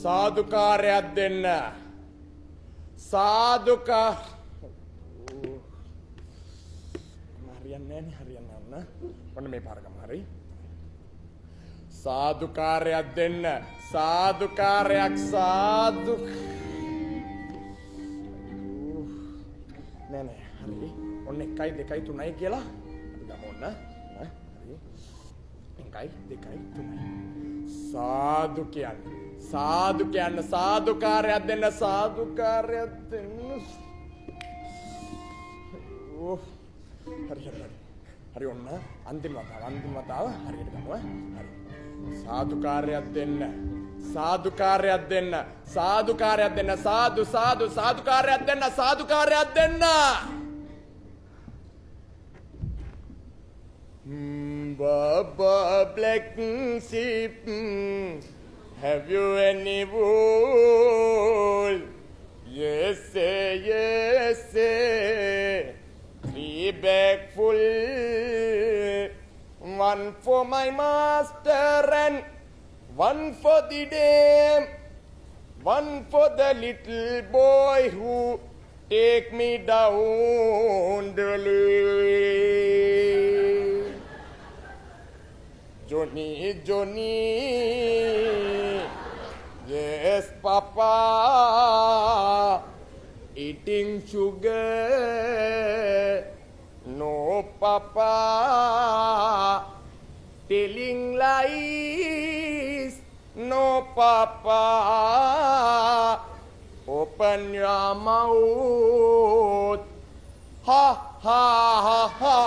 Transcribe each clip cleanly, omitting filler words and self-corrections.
සාදුකාරයක් දෙන්න. සාදුකා හරියන්නේ නැහැ. ඔන්න මේ පාරකම හරි. සාදුකාරයක් දෙන්න. සාදුකාරයක් සාදු නෑ හරි. ඔන්න 1 2 3 කියලා අපි ගමු ඔන්න. හරි. 1 2 3 සාදු කියන්නේ. සාදු කියන්න. සාදුකාරයක් දෙන්න. සාදුකාරයක් දෙන්න. හරි ඔන්න අන්තිම වතාව හරියට ගමු. හරි. සාදුකාරයක් දෙන්න. සාදුකාරයක් දෙන්න. සාදුකාරයක් දෙන්න. සාදුකාරයක් දෙන්න. සාදුකාරයක් දෙන්න. Baba black sheep, have you any wool? Yes, yes, 3 bag full, 1 for my master and 1 for the dame, 1 for the little boy who take me down the lane. Johnny, yes, Papa, eating sugar, no, Papa, telling lies, no, Papa, open your mouth, ha, ha, ha, ha.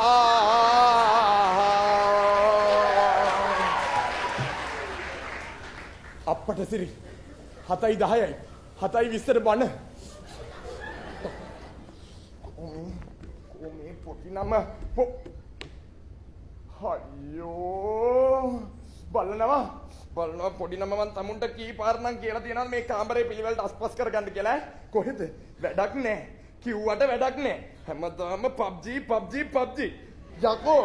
අපට සිරි 7යි 10යි 7යි 20ට බණ කොමේ පොටි නම අයියෝ බලනවා පොඩි නම මන් තමුන්ට කී පාර නම් කියලා තියෙනවා මේ කාමරේ පිළිවෙලට අස්පස් කරගන්න කියලා කොහෙද වැඩක් නැහැ කිව්වට වැඩක් නැහැ හැමදාම PUBG යකෝ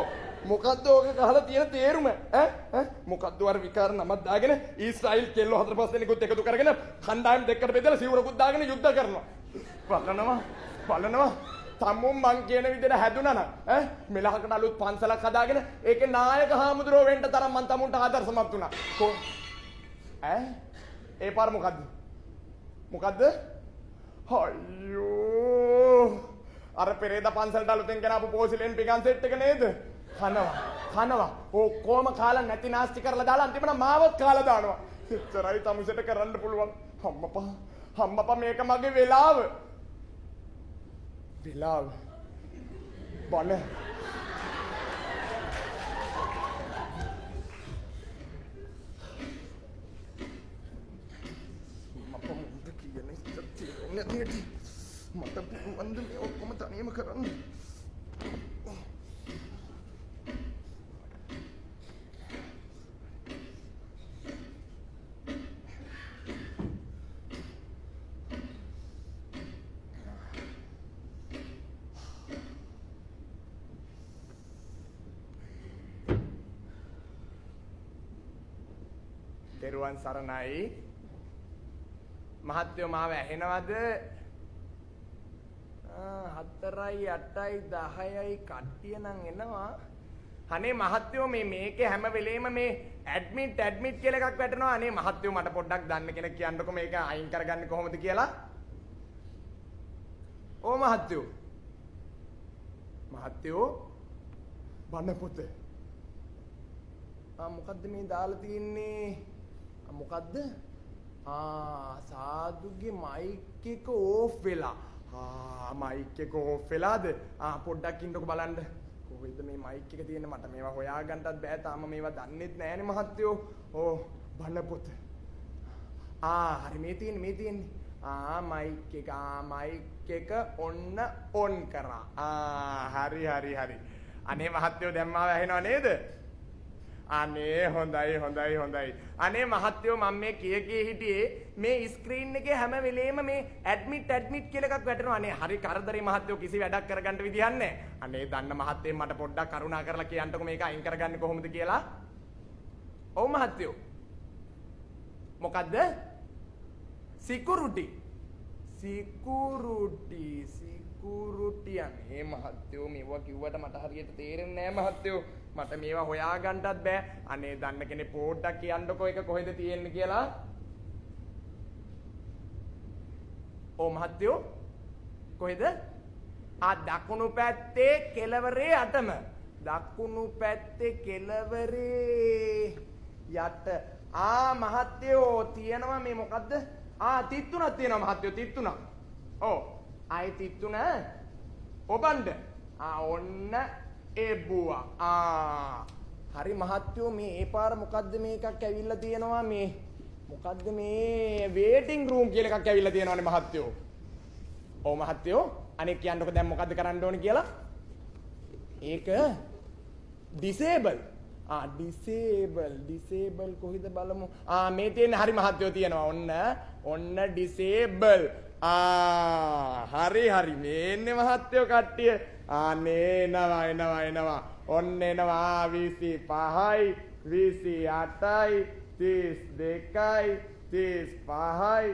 මොකද්ද ඕක ගහලා තියෙන තේරුම ඈ මොකද්ද අර විකාර නමක් දාගෙන ඊශ්‍රායෙල් කෙල්ලෝ 4-5 දෙනෙකුත් එකතු කරගෙන කණ්ඩායම් දෙකකට බෙදලා සිවුරකුත් දාගෙන යුද්ධ කරනවා බලනවා තමුන් මං කියන විදිහට හැදුනා නම් ඈ මෙලහකට අලුත් පන්සලක් හදාගෙන ඒකේ නායක හාමුදුරුවෝ වෙන්න තරම් මං තමුන්ට ආදර්ශමත් වුණා ඈ ඒ පාර මොකද්ද අයියෝ අර පෙරේද පන්සලට අලුතෙන් ගෙනාපු පෝසිලෙන් පිගන් සෙට් එක නේද කනවා ඔක්කොම කාලා නැති නාස්ති කරලා දාලා අන්තිමට මාවත් කාලා දානවා එච්චරයි තමුසෙට කරන්න පුළුවන් අම්මපා මේක මගේ වෙලාව බන මට පුළුවන්ද මේ ඔක්කොම තනියම කරන්න තෙරුවන් සරණයි මහත්තයෝ මාව ඇහෙනවද 4යි 8යි 10යි කට්ටිය නම් එනවා අනේ මහත්තයෝ මේකේ හැම වෙලේම මේ ඇඩ්මිට් කියලා එකක් වැටෙනවා අනේ මහත්තයෝ මට පොඩ්ඩක් දන්න කෙනෙක් කියන්නකෝ මේක අයින් කරගන්නේ කොහොමද කියලා ඕ මහත්තයෝ බන්න පොතේ මොකද්ද මේ දාලා තියෙන්නේ මොකද්ද සාදුගේ මයික් එක ඕෆ් වෙලා මයික් එක ඕෆ් වෙලාද පොඩ්ඩක් ඉන්නකො බලන්න කොහෙද මේ මයික් එක තියෙන්නේ මට මේවා හොයාගන්නත් බෑ තාම මේවා දන්නෙත් නෑනේ මහත්තයෝ ඕ බන්න පොත හරි මේ තියෙන්නේ මයික් එක ඔන්න ඔන් කරා හරි අනේ මහත්තයෝ දැන් මාව ඇහෙනව නේද අනේ හොඳයි අනේ මහත්තයෝ මම මේ කිය හිටියේ මේ ස්ක්‍රීන් එකේ හැම වෙලේම මේ ඇඩ්මිට් කියලා එකක් වැටෙනවා අනේ හරි කරදරේ මහත්තයෝ කිසි වැඩක් කරගන්න විදියක් නැහැ අනේ දන්න මහත්තයෙන් මට පොඩ්ඩක් කරුණා කරලා කියන්නකෝ මේක අයින් කරගන්නේ කොහොමද කියලා ඔව් මහත්තයෝ මොකද්ද සිකුරුටි අනේ මහත්තයෝ මේවා කිව්වට මට හරියට තේරෙන්නේ නැහැ මහත්තයෝ. මට මේවා හොයාගන්නත් බෑ. අනේ දන්න කෙනෙක් පොඩ්ඩක් කියන්නකෝ ඒක කොහෙද තියෙන්නේ කියලා. ඕ මහත්තයෝ කොහෙද? දකුණු පැත්තේ කෙළවරේ යටම. දකුණු පැත්තේ කෙළවරේ යට. මහත්තයෝ තියෙනවා මේ මොකද්ද? තිත්තුණක් තියෙනවා මහත්තයෝ තිත්තුණක්. ඔව්. ආයි තිත්තුණ ඔබන්ඩ. ඔන්න එබ්බුවා. හරි මහත්තයෝ මේ ඒ පාර මොකද්ද මේ එකක් ඇවිල්ලා තියෙනවා මේ මොකද්ද මේ වේටිංగ్ රූම් කියලා එකක් ඇවිල්ලා තියෙනවානේ මහත්තයෝ. ඔව් මහත්තයෝ අනේ කියන්නකො දැන් මොකද්ද කරන්න ඕනේ කියලා. ඒක ඩිසේබල්. ඩිසේබල් කොහෙද බලමු. මේ තියෙන හරි මහත්තයෝ තියෙනවා. ඔන්න ඩිසේබල්. හරි මේන්නේ මහත්තයෝ කට්ටිය. එනවා. ඔන්න එනවා 25යි 28යි 32යි 35යි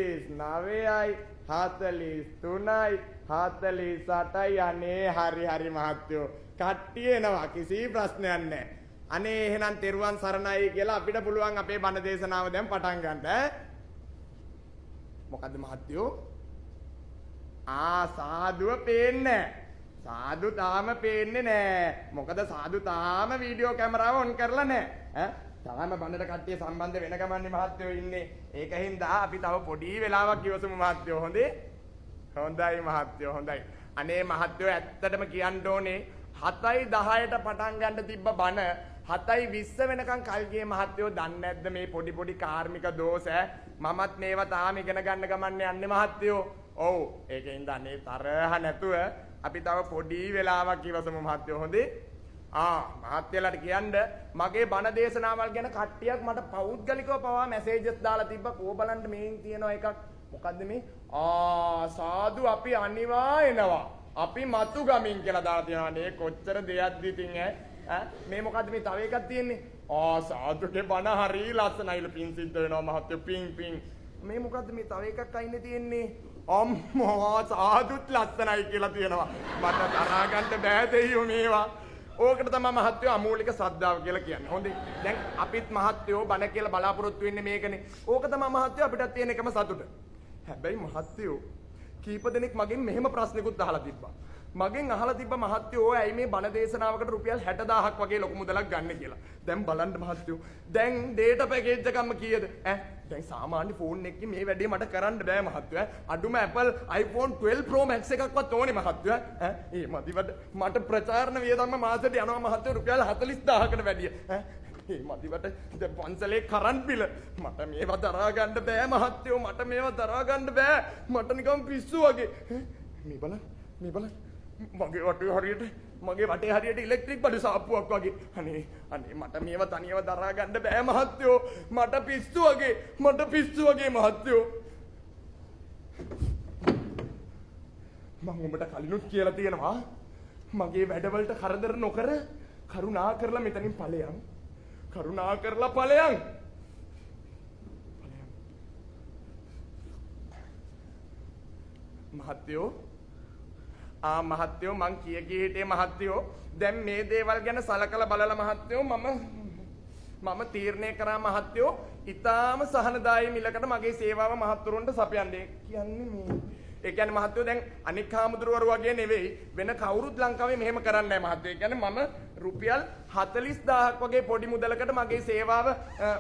39යි 43යි 48යි. අනේ හරි මහත්තයෝ කට්ටිය එනවා කිසි ප්‍රශ්නයක් නැහැ. අනේ එහෙනම් තෙරුවන් සරණයි කියලා අපිට පුළුවන් අපේ බණ දේශනාව දැන් පටන් ගන්න. මොකද්ද මහත්තයෝ? සාදුව පේන්නේ නැහැ. සාදු තාම පේන්නේ නැහැ. මොකද සාදු තාම වීඩියෝ කැමරාව ඔන් කරලා නැහැ. තාම බණ්ඩට කට්ටිය සම්බන්ධ වෙන ගමන්නේ මහත්තයෝ ඉන්නේ. ඒකින්ද අපි තව පොඩි වෙලාවක් ඉවසමු මහත්තයෝ. හොඳයි මහත්තයෝ හොඳයි. අනේ මහත්තයෝ ඇත්තටම කියන්න ඕනේ 7:10ට පටන් ගන්න තිබ්බ බණ 7:20 වෙනකන් කල් ගියේ මහත්තයෝ. දන්නේ නැද්ද මේ පොඩි කාර්මික දෝෂ මමත් මේවා තාම ඉගෙන ගන්න ගමන්නේ යන්නේ මහත්තයෝ. ඔව් ඒකෙන්ද අනේ තරහ නැතුව අපි තව පොඩි වෙලාවක් ඉවසමු මහත්තයෝ. මහත්තයලාට කියන්න මගේ බණ දේශනාවල් ගැන කට්ටියක් මට පෞද්ගලිකව පවා මැසේජස් දාලා තිබ්බා. කෝ බලන්න මේන් තියෙනවා එකක්. මොකද්ද මේ? සාදු අපි අනිවා එනවා. අපි මතු ගමින් කියලා දාලා තියෙනවා. නේ කොච්චර දෙයක්ද ඉතින් මේ මොකද්ද මේ තව එකක් තියෙන්නේ? සාදුගේ බණ හරි ලස්සනයිලු පින් සිද්ධ වෙනවා මහත්තයෝ. පින් මේ මොකද්ද මේ තව එකක් අයිනේ තියෙන්නේ? අම්මා සාදුත් ලස්සනයි කියලා තියෙනවා. මට තරහා ගන්න බෑ දෙයියෝ මේවා. ඕකට තමයි මහත්තයෝ අමූලික ශ්‍රද්ධාව කියලා කියන්නේ. හොඳයි. දැන් අපිත් මහත්තයෝ බණ කියලා බලාපොරොත්තු වෙන්නේ මේකනේ. ඕක තමයි මහත්තයෝ අපිටත් තියෙන එකම සතුට. හැබැයි මහත්තයෝ කීප දෙනෙක් මගෙන් මෙහෙම ප්‍රශ්නකුත් අහලා තිබ්බා. මගෙන් අහලා තිබ්බ මහත්තයෝ ඇයි මේ බණ දේශනාවකට රුපියල් 60000ක් වගේ ලොකු මුදලක් ගන්න කියලා. දැන් බලන්න මහත්තයෝ. දැන් data package එකක්ම කීයද? දැන් සාමාන්‍ය ෆෝන් එකකින් මේ වැඩේ මට කරන්න බෑ මහත්තයෝ. අඩුම Apple iPhone 12 Pro Max එකක්වත් ඕනේ මහත්තයෝ. ඒ මදිවට මට ප්‍රචාරණ වියදම මාසෙට යනවා මහත්තයෝ රුපියල් 40000කට වැඩිය. ඒ මදිවට දැන් පන්සලේ කරන්ට් බිල මට මේවා දරා ගන්න බෑ මහත්තයෝ. මට මේවා දරා ගන්න බෑ. මට නිකන් පිස්සු වගේ. මේ බලන්න මගේ වටේ හරියට ඉලෙක්ට්‍රික් බඩු සාප්පුවක් වගේ. අනේ මට මේවා තනියම දරා ගන්න බෑ මහත්තයෝ. මට පිස්සු වගේ මහත්තයෝ. මම උඹට කලිනුත් කියලා තියෙනවා මගේ වැඩවලට කරදර නොකර කරුණා කරලා මෙතනින් ඵලයන්. මහත්තයෝ මහත්තයෝ මං කිය හිටියේ මහත්තයෝ දැන් මේ දේවල් ගැන සලකලා බලලා මහත්තයෝ මම තීරණය කරා මහත්තයෝ ඊටාම සහනදායී මිලකට මගේ සේවාව මහත්තුරුන්ට සපයන්නේ. ඒ කියන්නේ මහත්තයෝ දැන් අනික් හාමුදුරුවරු වගේ නෙවෙයි වෙන කවුරුත් ලංකාවේ මෙහෙම කරන්නේ නැහැ මහත්තයෝ. ඒ කියන්නේ මම රුපියල් 40000ක් වගේ පොඩි මුදලකට මගේ සේවාව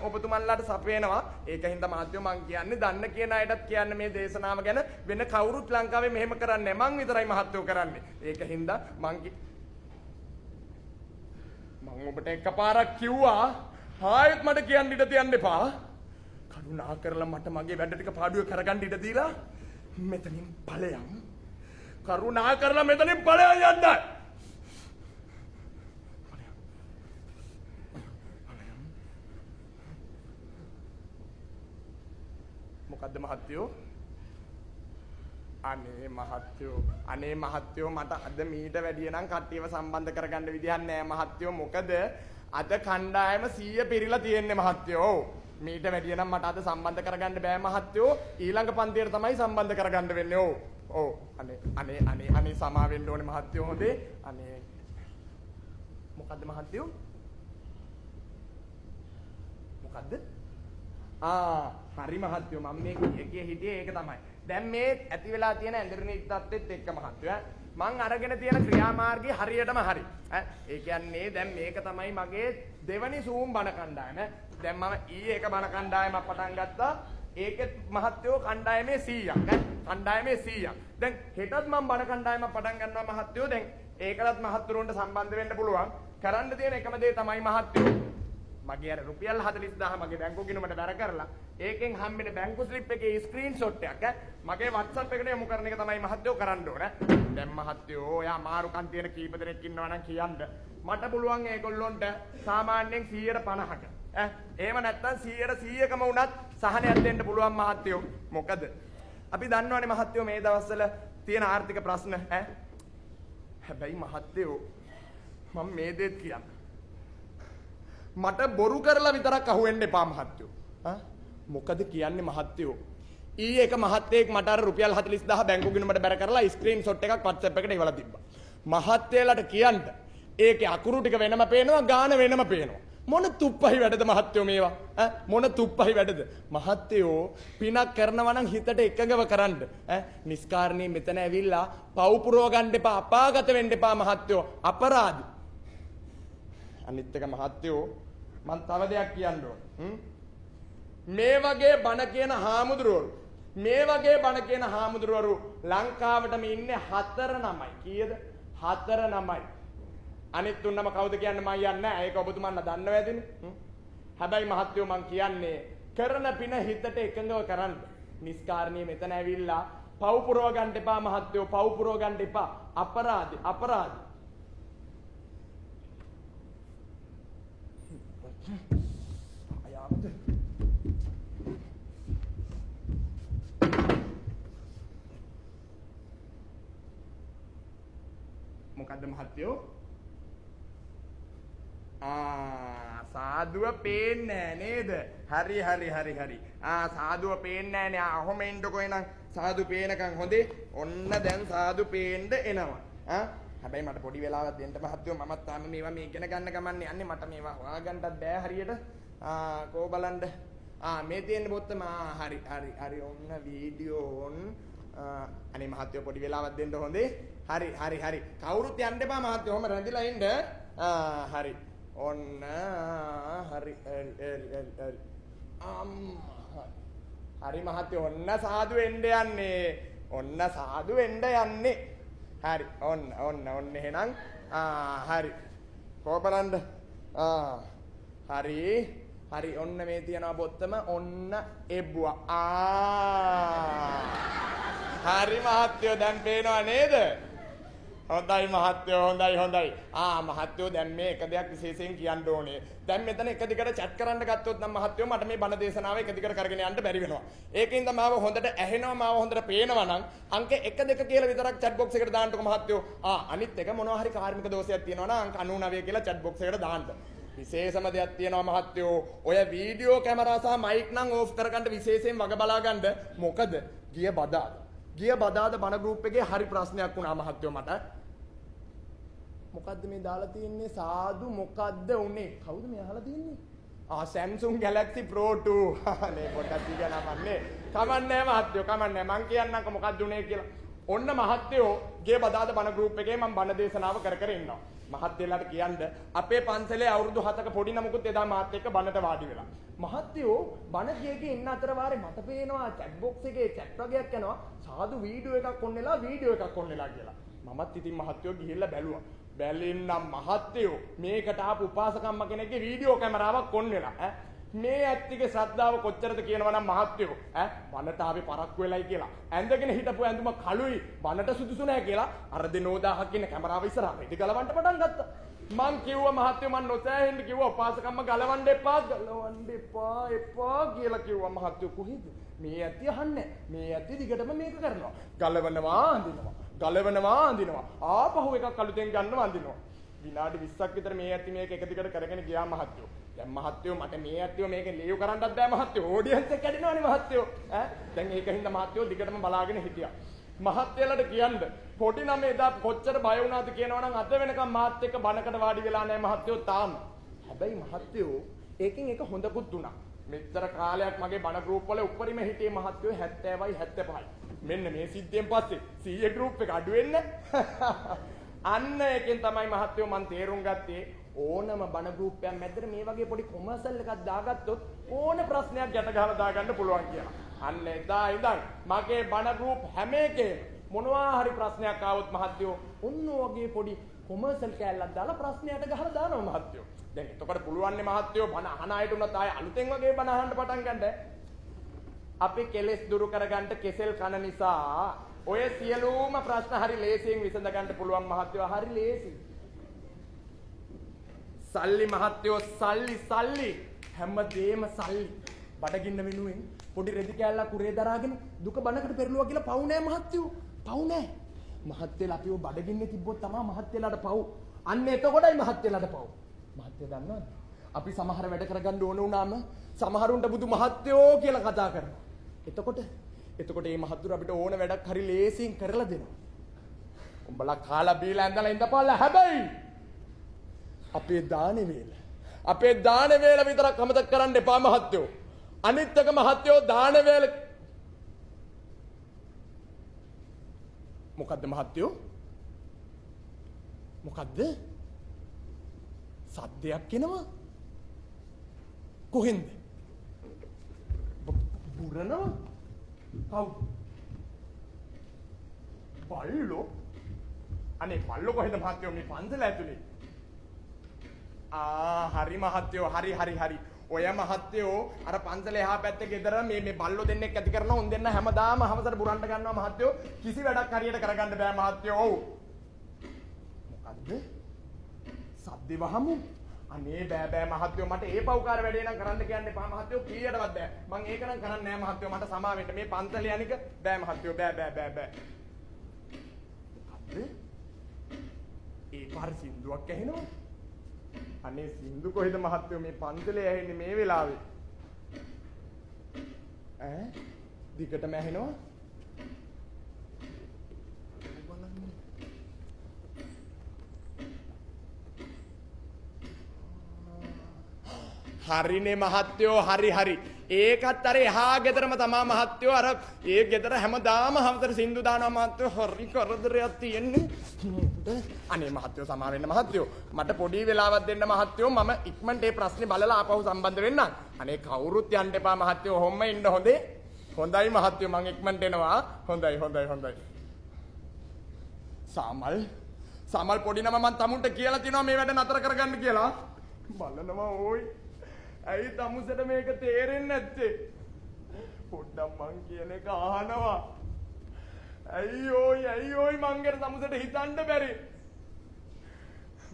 ඔබතුමන්ලාට සපයනවා. ඒකින්ද මහත්තයෝ මං කියන්නේ දන්න කියන අයටත් කියන්න මේ දේශනාව ගැන වෙන කවුරුත් ලංකාවේ මෙහෙම කරන්නේ නැහැ. මං විතරයි මහත්තයෝ කරන්නේ. ඒකින්ද මං ඔබට එකපාරක් කිව්වා ආයෙත් මට කියන්න ඉඩ තියන්න එපා. කරුණා කරලා මට මගේ වැඩ ටික පාඩුවේ කරගන්න ඉඩ දීලා මෙතනින් ඵලයන්. කරුණා කරලා මෙතනින් ඵලයන් යන්න. මොකද්ද මහත්තයෝ? අනේ මහත්තයෝ මට අද මීට වැඩිය නම් කට්ටියව සම්බන්ධ කරගන්න විදිහක් නෑ මහත්තයෝ. මොකද අද කණ්ඩායම 100 පිරීලා තියෙන්නේ මහත්තයෝ. මීට වැඩිය නම් මට අද සම්බන්ධ කරගන්න බෑ මහත්තයෝ. ඊළඟ පන්තියට තමයි සම්බන්ධ කරගන්න වෙන්නේ. ඔව් අනේ සමා වෙන්න ඕනේ මහත්තයෝ. හොඳේ අනේ මොකද්ද මහත්තයෝ? මොකද්ද? හරි මහත්තයෝ මම මේ කිය හිටියේ ඒක තමයි. දැන් මේ ඇති වෙලා තියෙන ඇඳුරුනේ තත්ත්වෙත් එක්ක මහත්තයෝ මං අරගෙන තියෙන ක්‍රියාමාර්ගය හරියටම හරි. ඒ කියන්නේ දැන් මේක තමයි මගේ දෙවනි සූම් බණ කණ්ඩායම. දැන් මම ඊයේ එක බණ කණ්ඩායමක් පටන් ගත්තා. ඒකෙත් මහත්තයෝ කණ්ඩායමේ 100ක්. කණ්ඩායමේ 100ක්. දැන් හෙටත් මම බණ කණ්ඩායමක් පටන් ගන්නවා මහත්තයෝ. දැන් ඒකලත් මහත්තුරුන්ට සම්බන්ධ වෙන්න පුළුවන්. කරන්න තියෙන එකම දේ තමයි මහත්තයෝ මගේ අර රුපියල් 40000 මගේ බැංකුව ගිණුමට බැර කරලා ඒකෙන් හම්බෙන බැංකු ස්ලිප් එකේ ස්ක්‍රීන්ෂොට් එකක් මගේ WhatsApp එකට යොමු කරන එක තමයි මහත්තයෝ කරන්න ඕන. දැන් මහත්තයෝ ඔයා මාරුකම් තියෙන කීප දෙනෙක් ඉන්නවා නම් කියන්න. මට පුළුවන් ඒගොල්ලොන්ට සාමාන්‍යයෙන් 150ක. එහෙම නැත්නම් 100%කම වුණත් සහනයක් දෙන්න පුළුවන් මහත්තයෝ. මොකද අපි දන්නවනේ මහත්තයෝ මේ දවස්වල තියෙන ආර්ථික ප්‍රශ්න හැබැයි මහත්තයෝ මම මේ දේත් කියන්න. මට බොරු කරලා විතරක් අහුවෙන්න එපා මහත්තයෝ. මොකද කියන්නේ මහත්තයෝ? ඊයේ එක මහත්තයෙක් මට අර රුපියල් 40000 බැංකු ගිණුමට බැර කරලා ස්ක්‍රීන්ෂොට් එකක් WhatsApp එකට එවලා තිබ්බා. මහත්තයලට කියන්න ඒකේ අකුරු ටික වෙනම පේනවා ගාන වෙනම පේනවා. මොන තුප්පහයි වැඩද මහත්තයෝ මේවා? මොන තුප්පහයි වැඩද? මහත්තයෝ පිනක් කරනවා නම් හිතට එකඟව කරන්න. නිස්කාරණේ මෙතන ඇවිල්ලා පව් පුරව ගන්න එපා, අපාගත වෙන්න එපා මහත්තයෝ. අපරාධ. අනිත් එක මහත්තයෝ මං තව දෙයක් කියන්න ඕන. මේ වගේ බණ කියන හාමුදුරුවරු ලංකාවටම ඉන්නේ 4 නමයි. කීයද? 4 නමයි. අනිත් 3 නම කවුද කියන්න මම යන්නේ නැහැ. ඒක ඔබතුමන්ලා දන්නව ඇතිනේ. හැබැයි මහත්තයෝ මං කියන්නේ කරන පින හිතට එකඟව කරන්න. නිස්කාරණේ මෙතන ඇවිල්ලා පව් පුරව ගන්න එපා මහත්තයෝ. පව් පුරව ගන්න එපා. අපරාධ. අයාමද මොකද්ද මහත්තයෝ? සාදුව පේන්නේ නේද? හරි. සාදුව පේන්නේ නෑනේ. අහොම ඉන්නකෝ එනං. සාදු පේනකන් හොඳේ. ඔන්න දැන් සාදු පේන්න එනවා. හැබැයි මට පොඩි වෙලාවක් දෙන්න මහත්තයෝ. මමත් තාම මේවා මේ ඉගෙන ගන්න ගමන් යන්නේ. මට මේවා හොයාගන්නත් බෑ හරියට. කෝ බලන්න. මේ තියෙන බොත්තම හරි. ඔන්න වීඩියෝ ඔන්. අනේ මහත්තයෝ පොඩි වෙලාවක් දෙන්න හොඳේ. හරි. කවුරුත් යන්න එපා මහත්තයෝ. ඔහම රැඳිලා ඉන්න. හරි. ඔන්න හරි. හරි මහත්තයෝ ඔන්න සාදු වෙන්න යන්නේ. හරි. ඔන්න එහෙනම් හරි. කෝ බලන්න. හරි. ඔන්න මේ තියනවා බොත්තම ඔන්න එබ්බුවා. හරි මහත්තයෝ දැන් පේනවා නේද? හොඳයි මහත්තයෝ හොඳයි. මහත්තයෝ දැන් මේ එක දෙයක් විශේෂයෙන් කියන්න ඕනේ. දැන් මෙතන එක දිගට chat කරන්න ගත්තොත් නම් මහත්තයෝ මට මේ බණ දේශනාව එක දිගට කරගෙන යන්න බැරි වෙනවා. ඒකෙන්ද මාව හොඳට ඇහෙනවා මාව හොඳට පේනවා නම් අංක 1 2 කියලා විතරක් chat box එකට දාන්නකො මහත්තයෝ. අනිත් එක මොනවා හරි කාර්මික දෝෂයක් තියෙනවා නම් අංක 99 කියලා chat box එකට දාන්න. විශේෂම දෙයක් තියෙනවා මහත්තයෝ. ඔය වීඩියෝ කැමරා සහ මයික් නම් ඕෆ් කරගන්න විශේෂයෙන් වග බලා ගන්න. මොකද ගිය බදාද බණ ගෲප් එකේ හරි ප්‍රශ්නයක් වුණා මහත්තයෝ මට. මොකද්ද මේ දාලා තියෙන්නේ? සාදු මොකද්ද උනේ? කවුද මේ අහලා තියෙන්නේ? Samsung Galaxy Pro 2. නේ පොඩ්ඩක් කියනවන්නේ. කමන්නේ මහත්තයෝ කමන්නේ. මං කියන්නම්කො මොකද්ද උනේ කියලා. ඔන්න මහත්තයෝ ගේ බදාද බණ ගෲප් එකේ මම බණ දේශනාව කර ඉන්නවා. මහත්තයලාට කියන්න අපේ පන්සලේ අවුරුදු 7ක පොඩි නමකුත් එදා මාත් එක්ක බණට වාඩි වෙලා. මහත්තයෝ බණ කියකේ ඉන්න අතර වාරේ මට පේනවා chat box එකේ chat වගේක් යනවා. සාදු වීඩියෝ එකක් ඔන්නෙලා කියලා. මමත් ඉතින් මහත්තයෝ ගිහිල්ලා බැලුවා. බැලින්නම් මහත්තයෝ මේකට ආපු උපාසකම්ම කෙනෙක්ගේ වීඩියෝ කැමරාවක් ඔන් වෙලා මේ ඇත්තිගේ ශ්‍රද්ධාව කොච්චරද කියනවා නම් මහත්තයෝ බනට ආවේ පරක්කු වෙලයි කියලා ඇඳගෙන හිටපු ඇඳුම කළුයි බනට සුදුසු නැහැ කියලා අර 2000ක් ඉන්න කැමරාව ඉස්සරහට ඉඳ ගලවන්න පටන් ගත්තා. මං කිව්වා මහත්තයෝ මං නොසෑහෙන්න කිව්වා උපාසකම්ම ගලවන්න එපා කියලා කිව්වා. මහත්තයෝ කොහෙද මේ ඇත්ති අහන්නේ? මේ ඇත්ති දිගටම මේක කරනවා. ගලවනවා අඳිනවා ආපහු එකක් අලුතෙන් ගන්නවා අඳිනවා. විනාඩි 20ක් විතර මේ ඇත්ති මේක එක දිගට කරගෙන ගියා මහත්තයෝ. දැන් මහත්තයෝ මට මේ ඇත්තෝ මේක ලීව් කරන්නත් බෑ මහත්තයෝ. ඔඩියන්ස් එක කැඩෙනවනේ මහත්තයෝ. දැන් ඒකින්ද මහත්තයෝ දිගටම බලාගෙන හිටියා. මහත්තයලට කියන්න පොඩි නම එදා කොච්චර බය වුණාද කියනවනම් අද වෙනකම් මාත් එක්ක බණකට වාඩි වෙලා නැහැ මහත්තයෝ තාම. හැබැයි මහත්තයෝ ඒකෙන් එක හොඳකුත් උනා. මෙච්චර කාලයක් මගේ බණ ගෲප් වල උඩරිම හිටියේ මහත්තයෝ 70යි 75යි. මෙන්න මේ සිද්ධියෙන් පස්සේ 100 ගෲප් එක අඩු වෙන්නේ. අන්න ඒකෙන් තමයි මහත්තයෝ මම තේරුම් ගත්තේ ඕනම බණ ගෲප් එකක් මැදට මේ වගේ පොඩි කොමර්ෂල් එකක් දාගත්තොත් ඕන ප්‍රශ්නයක් යට ගහලා දාගන්න පුළුවන් කියලා. අන්න එදා ඉඳන් මගේ බණ ගෲප් හැම එකේම මොනවා හරි ප්‍රශ්නයක් ආවොත් මහත්තයෝ ඔන්න වගේ පොඩි කොමර්ෂල් කෑල්ලක් දාලා ප්‍රශ්නයට ගහලා දානවා මහත්තයෝ. දැන් එතකොට පුළුවන් නේ මහත්තයෝ බණ අහන අයට උනත් ආයේ අලුතෙන් වගේ බණ අහන්න පටන් ගන්න. අපි කෙලෙස් දුරු කරගන්න කෙසෙල් කන නිසා ඔය සියලුම ප්‍රශ්න හරි ලේසියෙන් විසඳ ගන්න පුළුවන් මහත්තයෝ. හරි ලේසි. සල්ලි මහත්තයෝ සල්ලි හැමදේම සල්ලි. බඩගින්න වෙනුවෙන් පොඩි රෙදි කෑල්ලක් උරේ දරාගෙන දුක බනකට පෙරළුවා කියලා පව් නෑ මහත්තයෝ. පව් නෑ. මහත්තයලා අපිව බඩගින්නේ තිබ්බොත් තමයි මහත්තයලාට පව්. අන්න එතකොටයි මහත්තයලාට පව්. මහත්තයෝ දන්නවද? අපි සමහර වැඩ කරගන්න ඕන වුණාම සමහරුන්ට බුදු මහත්තයෝ කියලා කතා කරනවා. එතකොට මේ මහත්තුරු අපිට ඕන වැඩක් හරි ලේසියෙන් කරලා දෙනවා. උඹලා කාලා බීලා ඇඳලා ඉඳපාලා. හැබැයි අපේ දාන වේල විතරක් අමතක කරන්න එපා මහත්තයෝ. අනිත් එක මහත්තයෝ දාන වේල මොකද්ද මහත්තයෝ? මොකද්ද? සද්දයක් එනවා. කොහෙන්ද? බුරනවා? කවුද? බල්ලෝ? අනේ බල්ලෝ කොහෙද මහත්තයෝ මේ පන්සල ඇතුලේ? හරි මහත්තයෝ හරි. ඔය මහත්තයෝ අර පන්සලේ එහා පැත්තේ ගෙදර මේ බල්ලෝ දෙන්නෙක් ඇති කරන උන් දෙන්න හැමදාම හවසට බුරන්ට ගන්නවා මහත්තයෝ. කිසි වැඩක් හරියට කරගන්න බෑ මහත්තයෝ. ඔව්. මොකද්ද? සද්දේ වහමු. අනේ බෑ මහත්තයෝ මට ඒ පව්කාර වැඩේ නම් කරන්න කියන්න එපා මහත්තයෝ. කීයටවත් බෑ. මං ඒක නම් කරන්නේ නෑ මහත්තයෝ. මට සමා වෙන්න. මේ පන්සලේ අනික බෑ මහත්තයෝ. බෑ. මොකද්ද? ඒ පාර සින්දුවක් ඇහෙනවා. අනේ සින්දු කොහෙද මහත්තයෝ මේ පන්සලේ ඇහෙන්නේ මේ වෙලාවේ? දිගටම ඇහෙනවා. හරිනේ මහත්තයෝ හරි. ඒකත් අර එහා ගෙදරම තමා මහත්තයෝ අර ඒ ගෙදර හැමදාම හවතර සින්දු දානවා මහත්තයෝ. හරි කරදරයක් තියෙන්නේ. අනේ මහත්තයෝ සමා වෙන්න මහත්තයෝ. මට පොඩි වෙලාවක් දෙන්න මහත්තයෝ. මම ඉක්මනට මේ ප්‍රශ්නේ බලලා ආපහු සම්බන්ධ වෙන්නම්. අනේ කවුරුත් යන්න එපා මහත්තයෝ. හොම්ම ඉන්න හොඳේ. හොඳයි මහත්තයෝ මං ඉක්මනට එනවා. හොඳයි. සාමල් පොඩි නම මං තමුන්ට කියලා තිනවා මේ වැඩ නතර කරගන්න කියලා. බලනවා ඕයි. ඇයි තමුසට මේක තේරෙන්නේ නැත්තේ? පොඩ්ඩක් මං කියන එක අහනවා. ඇයි ඕයි මං ගැන තමුසට හිතන්න බැරි.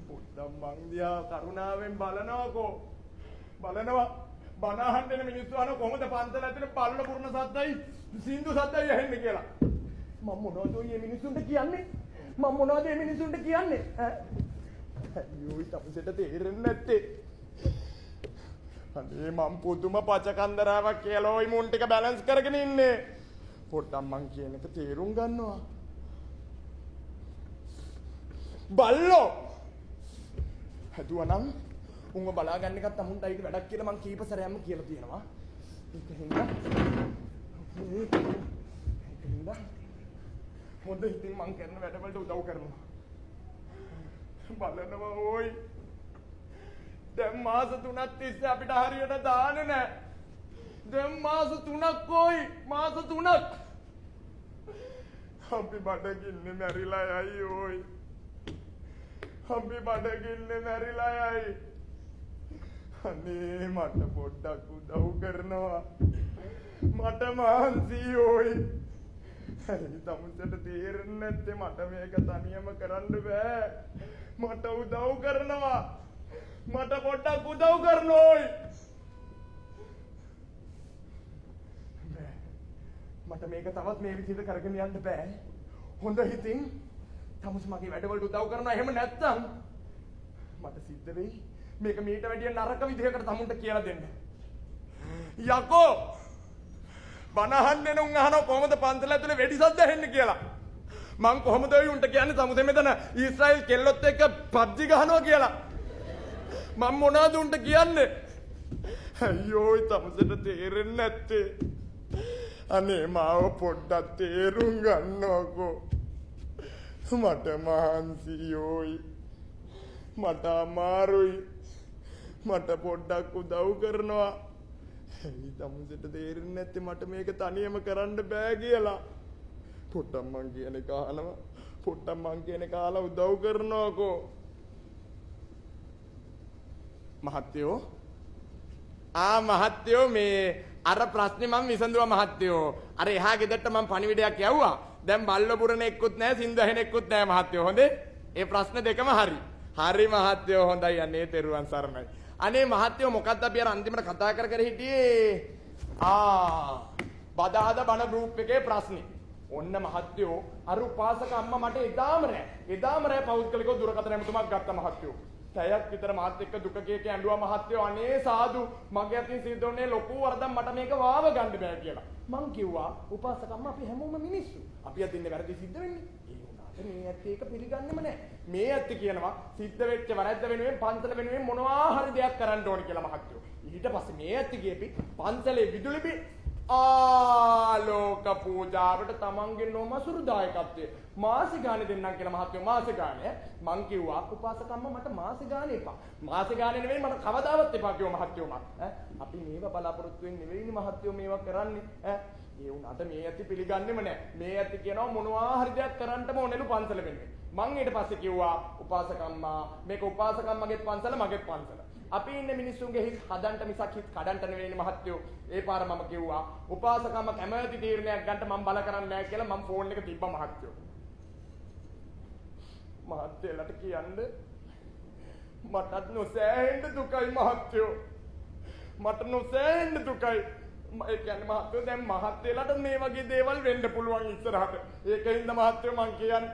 පොඩ්ඩක් මං දිහා කරුණාවෙන් බලනවාකෝ. බණ අහන්න එන මිනිස්සු අහන කොහොමද පන්සල ඇතුලේ පල්ල පුරන සද්දයි සින්දු සද්දයි ඇහෙන්නේ කියලා. මම මොනවද මේ මිනිස්සුන්ට කියන්නේ? අයියෝයි තමුසට තේරෙන්නේ නැත්තේ. අනේ මම පුදුම පචකන්දරාවක් කියලා ওই මුන් ටික බැලන්ස් කරගෙන ඉන්නේ. පොඩ්ඩක් මං කියන එක තේරුම් ගන්නවා. බල්ලෝ හදුවනම් උන්ව බලා ගන්න එකත් අමුන්ට අයිති වැඩක් කියලා මං කීප සැරයක්ම කියලා තියෙනවා. ඒකින්ද හොඳ ඉතින් මං කරන වැඩවලට උදව් කරනවා. බලනවා ඕයි. දැන් මාස 3ක් තිස්සේ අපිට හරියට දාන්නේ නැහැ. දැන් මාස 3ක් ඕයි. මාස 3ක්. අපි බඩගින්නේ මැරිලා යයි ඕයි. අනේ මට පොඩ්ඩක් උදව් කරනවා. මට මහන්සි ඕයි. හරි තමුසට තේරෙන්නේ නැත්තේ මට මේක තනියම කරන්න බෑ. මට උදව් කරනවා. මට පොඩ්ඩක් උදව් කරනෝයි. මට මේක තවත් මේ විදිහට කරගෙන යන්න බෑ. හොඳ හිතින් තමුස් මගේ වැඩවලට උදව් කරනවා. එහෙම නැත්තම් මට සිද්ධ වෙයි මේක මීට වැඩිය නරක විදිහකට තමුන්ට කියලා දෙන්න. යකෝ බණ අහන්නේ නුන් අහනවා කොහොමද පන්සල ඇතුලේ වෙඩි සද්ද ඇහෙන්නේ කියලා. මං කොහොමද ඔය උන්ට කියන්නේ සමුදේ මෙතන ඊශ්‍රායෙල් කෙල්ලොත් එක්ක PUBG ගහනවා කියලා. මම මොනවද උන්ට කියන්නේ? අයියෝ තමුසෙට තේරෙන්නේ නැත්තේ. අනේ මාව පොඩ්ඩක් තේරුම් ගන්නකො. මට මහන්සියෝයි. මට අමාරුයි. මට පොඩ්ඩක් උදව් කරනවා. ඇයි තමුසෙට තේරෙන්නේ නැත්තේ මට මේක තනියම කරන්න බෑ කියලා. පොඩ්ඩක් මං කියන එක අහනවා. පොඩ්ඩක් මං කියන එක අහලා උදව් කරනවාකෝ. මහත්තයෝ මහත්තයෝ මේ අර ප්‍රශ්නේ මම විසඳුවා මහත්තයෝ. අර එහා ගෙදරට මම පණිවිඩයක් යවුවා. දැන් බල්ල පුරණ එක්කුත් නැහැ සින්දු ඇහෙන එක්කුත් නැහැ මහත්තයෝ. හොඳේ? ඒ ප්‍රශ්න දෙකම හරි. හරි මහත්තයෝ හොඳයි. අනේ තෙරුවන් සරණයි. අනේ මහත්තයෝ මොකද්ද අපි අර අන්තිමට කතා කර කර හිටියේ? බදාද බණ ගෲප් එකේ ප්‍රශ්නේ. ඔන්න මහත්තයෝ අර උපාසක අම්මා මට එදාම රෑ පෞද්ගලිකව දුරකථන ඇමතුමක් ගත්තා මහත්තයෝ. පැයක් විතර මාත් එක්ක දුක කීක ඇඬුවා මහත්තයෝ. අනේ සාදු මගේ අතින් සිද්ධ වුණේ ලොකු වරදක් මට මේක වාව ගන්න බෑ කියලා. මං කිව්වා උපාසක අම්මා අපි හැමෝම මිනිස්සු. අපි අතින්නේ වැරදි සිද්ධ වෙන්නේ. ඒ වුණාට මේ ඇත්ත ඒක පිළිගන්නෙම නෑ. මේ ඇත්ත කියනවා සිද්ධ වෙච්ච වැරද්ද වෙනුවෙන් පන්සල වෙනුවෙන් මොනවා හරි දෙයක් කරන්න ඕනේ කියලා මහත්තයෝ. ඊට පස්සේ මේ ඇත්ත කියපි පන්සලේ විදුලි ආලෝක පූජාවට තමන්ගේ නොමසුරු දායකත්වය මාසෙ ගානේ දෙන්නම් කියලා මහත්තයෝ. මාසෙ ගානේ මං කිව්වා උපාසකම්ම මට මාසෙ ගානේ එපා. මාසෙ ගානේ නෙවෙයි මට කවදාවත් එපා කිව්වා මහත්තයෝ. අපි මේව බලාපොරොත්තු වෙන්නේ නෙවෙයිනේ මහත්තයෝ මේවා කරන්නේ. ඒ වුණාට මේ ඇති පිළිගන්නෙම නෑ. මේ ඇති කියනවා මොනවා හරි දෙයක් කරන්නම ඕනෙලු පන්සල වෙන්නේ. මං ඊට පස්සේ කිව්වා උපාසකම්මා මේක උපාසකම්මගේ පන්සල මගේ පන්සල. අපි ඉන්නේ මිනිස්සුන්ගේ හිත් හදන්න මිසක් හිත් කඩන්න නෙවෙයිනේ මහත්තයෝ. ඒ පාර මම කිව්වා උපාසකම්ම කැමති තීරණයක් ගන්න මම බල කරන්නේ නැහැ කියලා මම ෆෝන් එක තිබ්බා මහත්තයෝ. මහත්තයලට කියන්න මටත් නොසෑහෙන්න දුකයි මහත්තයෝ. මට නොසෑහෙන්න දුකයි. ඒ කියන්නේ මහත්තයෝ දැන් මහත්තයලට මේ වගේ දේවල් වෙන්න පුළුවන් ඉස්සරහට. ඒකින්ද මහත්තයෝ මං කියන්නේ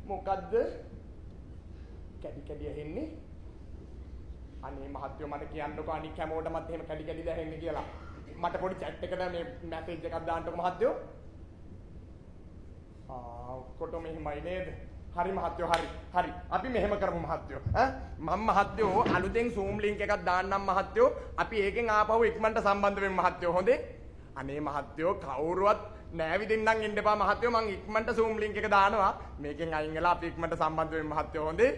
මොකද්ද? කැඩි කැඩි ඇහෙන්නේ. අනේ මහත්තයෝ මට කියන්නකෝ අනික් හැමෝටමත් එහෙම කැඩි කැඩිද ඇහෙන්නේ කියලා. මට පොඩි chat එකකට මේ මැසේජ් එකක් දාන්නකෝ මහත්තයෝ. ඔක්කොටම එහෙමයි නේද? හරි මහත්තයෝ හරි. අපි මෙහෙම කරමු මහත්තයෝ. මම මහත්තයෝ අලුතෙන් Zoom link එකක් දාන්නම් මහත්තයෝ. අපි ඒකෙන් ආපහු ඉක්මනට සම්බන්ධ වෙමු මහත්තයෝ. හොඳේ? අනේ මහත්තයෝ කවුරුවත් නෑවි දෙන්නම් ඉන්න එපා මහත්තයෝ. මං ඉක්මනට Zoom link එක දානවා. මේකෙන් අයින් වෙලා අපි ඉක්මනට සම්බන්ධ වෙමු මහත්තයෝ. හොඳේ?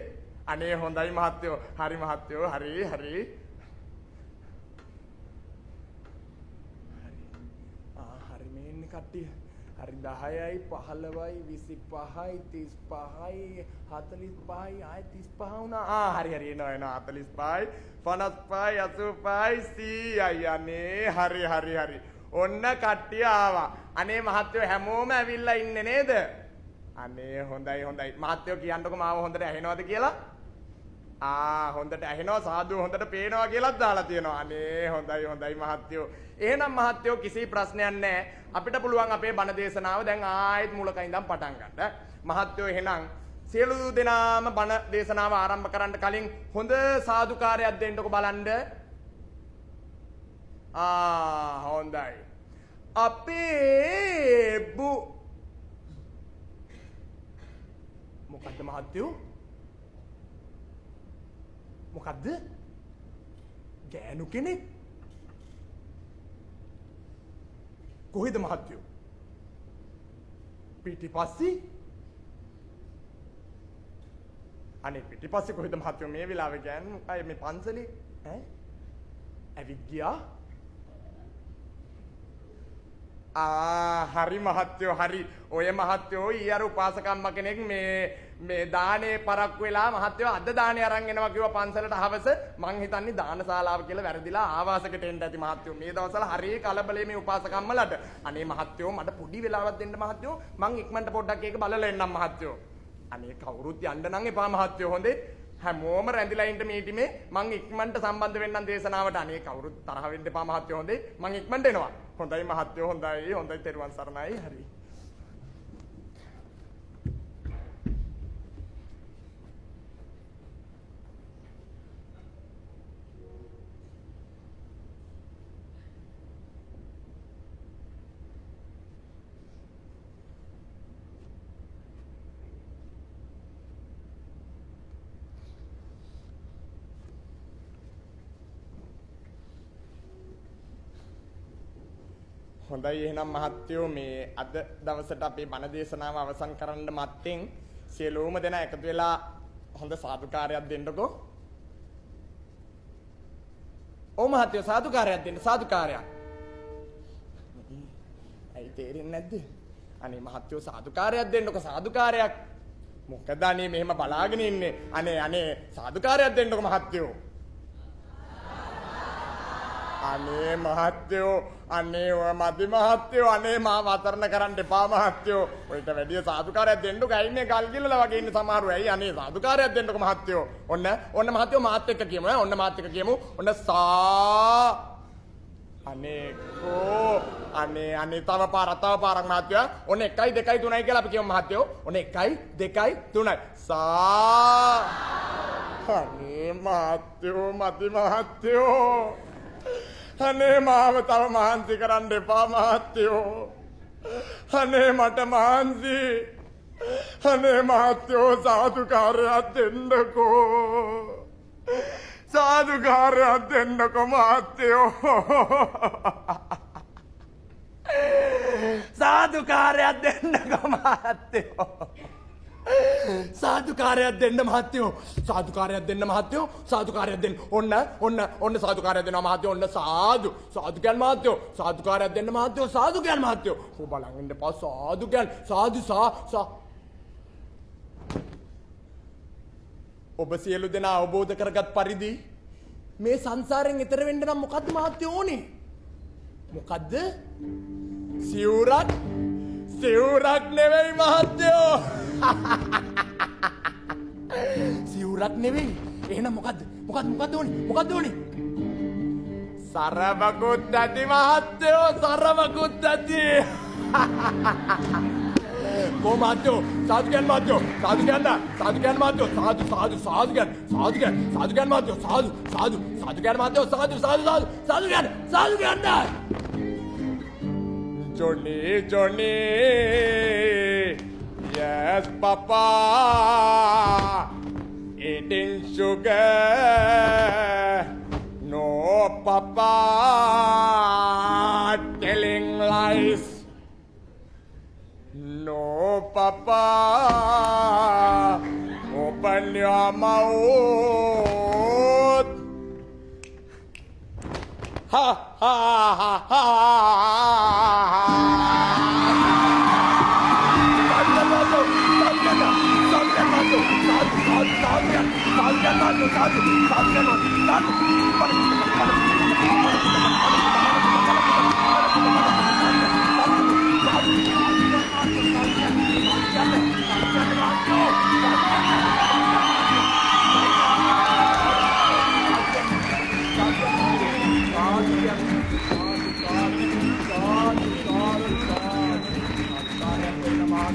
අනේ හොඳයි මහත්තයෝ. හරි මහත්තයෝ. හරි. හරි මේ ඉන්නේ කට්ටිය. හරි 10යි 15යි 25යි 35යි 45යි ආයි 35 වුණා. හරි එනවා 45යි 55යි 85යි 100යි. අනේ හරි. ඔන්න කට්ටිය ආවා. අනේ මහත්තයෝ හැමෝම ඇවිල්ලා ඉන්නේ නේද? අනේ හොඳයි. මහත්තයෝ කියන්නකෝ මාව හොඳට ඇහෙනවද කියලා? හොඳට ඇහෙනවා සාදු හොඳට පේනවා කියලාත් දාලා තියෙනවා. අනේ හොඳයි මහත්තයෝ. එහෙනම් මහත්තයෝ කිසි ප්‍රශ්නයක් නැහැ. අපිට පුළුවන් අපේ බණ දේශනාව දැන් ආයෙත් මුලක ඉඳන් පටන් ගන්න. මහත්තයෝ එහෙනම් සියලු දෙනාම බණ දේශනාව ආරම්භ කරන්න කලින් හොඳ සාදුකාරයක් දෙන්නකෝ බලන්න. හොඳයි. අපේ මොකද්ද මහත්තයෝ? මොකද්ද? ගෑනු කෙනෙක්? කොහෙද මහත්තයෝ? පිටිපස්සේ? අනේ පිටිපස්සේ කොහෙද මහත්තයෝ මේ වෙලාවේ ගෑනු? අය මේ පන්සලේ ඇවිත් ගියා? හරි මහත්තයෝ හරි. ඔය මහත්තයෝ ඊයර උපාසකම්ම කෙනෙක් මේ දානේ පරක්කු වෙලා මහත්තයෝ අද දානේ අරන් එනවා කිව්වා පන්සලට හවස. මං හිතන්නේ දානශාලාව කියලා වැරදිලා ආවාසකට එන්න ඇති මහත්තයෝ. මේ දවස්වල හරි කලබලේ මේ උපාසකම්මලට. අනේ මහත්තයෝ මට පොඩි වෙලාවක් දෙන්න මහත්තයෝ. මං ඉක්මනට පොඩ්ඩක් ඒක බලලා එන්නම් මහත්තයෝ. අනේ කවුරුත් යන්න නම් එපා මහත්තයෝ. හොඳේ? හැමෝම රැඳිලා ඉන්න මීටිමේ මං ඉක්මනට සම්බන්ධ වෙන්නම් දේශනාවට. අනේ කවුරුත් තරහ වෙන්න එපා මහත්තයෝ. හොඳේ? මං ඉක්මනට එනවා. හොඳයි මහත්තයෝ හොඳයි තෙරුවන් සරණයි. හරි. හොඳයි එහෙනම් මහත්තයෝ මේ අද දවසට අපේ බණ දේශනාව අවසන් කරන්න මත්තෙන් සියලුම දෙනා එකතු වෙලා හොඳ සාදුකාරයක් දෙන්නකෝ. ඔව් මහත්තයෝ සාදුකාරයක් දෙන්න සාදුකාරයක්. ඇයි තේරෙන්නේ නැද්ද? අනේ මහත්තයෝ සාදුකාරයක් දෙන්නකෝ සාදුකාරයක්. මොකද අනේ මෙහෙම බලාගෙන ඉන්නේ. අනේ සාදුකාරයක් දෙන්නකෝ මහත්තයෝ. අනේ මහත්තයෝ අනේ මදි මහත්තයෝ අනේ මාව අතරණ කරන්න එපා මහත්තයෝ. ඔයිට වැඩි සාදුකාරයක් දෙන්නකෝ. ඇයි මේ ගල් ගිල්ලලා වගේ ඉන්න සමහරව. ඇයි අනේ සාදුකාරයක් දෙන්නකෝ මහත්තයෝ. ඔන්න මහත්තයෝ මාත් එක්ක කියමු ඈ. ඔන්න මාත් එක්ක කියමු. ඔන්න අනේ කෝ අනේ තව පාරක් මහත්තයෝ. ඔන්න 1 2 3යි කියලා අපි කියමු මහත්තයෝ. ඔන්න 1 2 3යි. අනේ මහත්තයෝ මදි මහත්තයෝ. අනේ මාව තව මහන්සි කරන්න එපා මහත්තයෝ. අනේ මට මහන්සි. අනේ මහත්තයෝ සාදුකාරයක් දෙන්නකෝ. සාදුකාරයක් දෙන්නකෝ මහත්තයෝ. සාදුකාරයක් දෙන්නකෝ මහත්තයෝ. සාදුකාරයක් දෙන්න මහත්තයෝ. සාදුකාරයක් දෙන්න මහත්තයෝ. සාදුකාරයක් දෙන්න. ඔන්න සාදුකාරයක් දෙනවා මහත්තයෝ. ඔන්න සාදු කියන්න මහත්තයෝ. සාදුකාරයක් දෙන්න මහත්තයෝ. සාදු කියන්න මහත්තයෝ. ඔබ බලන් ඉන්න පා සාදු කියන්න. සාදු ඔබ සියලු දෙනා අවබෝධ කරගත් පරිදි මේ සංසාරයෙන් එතර වෙන්න නම් මොකද්ද මහත්තයෝ ඕනේ? මොකද්ද? සිවුරක් නෙවෙයි මහත්තයෝ. සිවුරක් නෙවෙයි. එහෙනම් මොකද්ද ඕනේ? සරවකුත් ඇති මහත්තයෝ. සරවකුත් ඇති. කෝ මහත්තයෝ සාදු කියන්න මහත්තයෝ. සාදු කියන්න මහත්තයෝ. සාදු කියන්න මහත්තයෝ. සාදු කියන්න මහත්තයෝ. සාදු කියන්න. Johnny, yes, Papa, eating sugar. No, Papa, telling lies. No, Papa, open your mouth. Ha ha ha ha.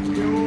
You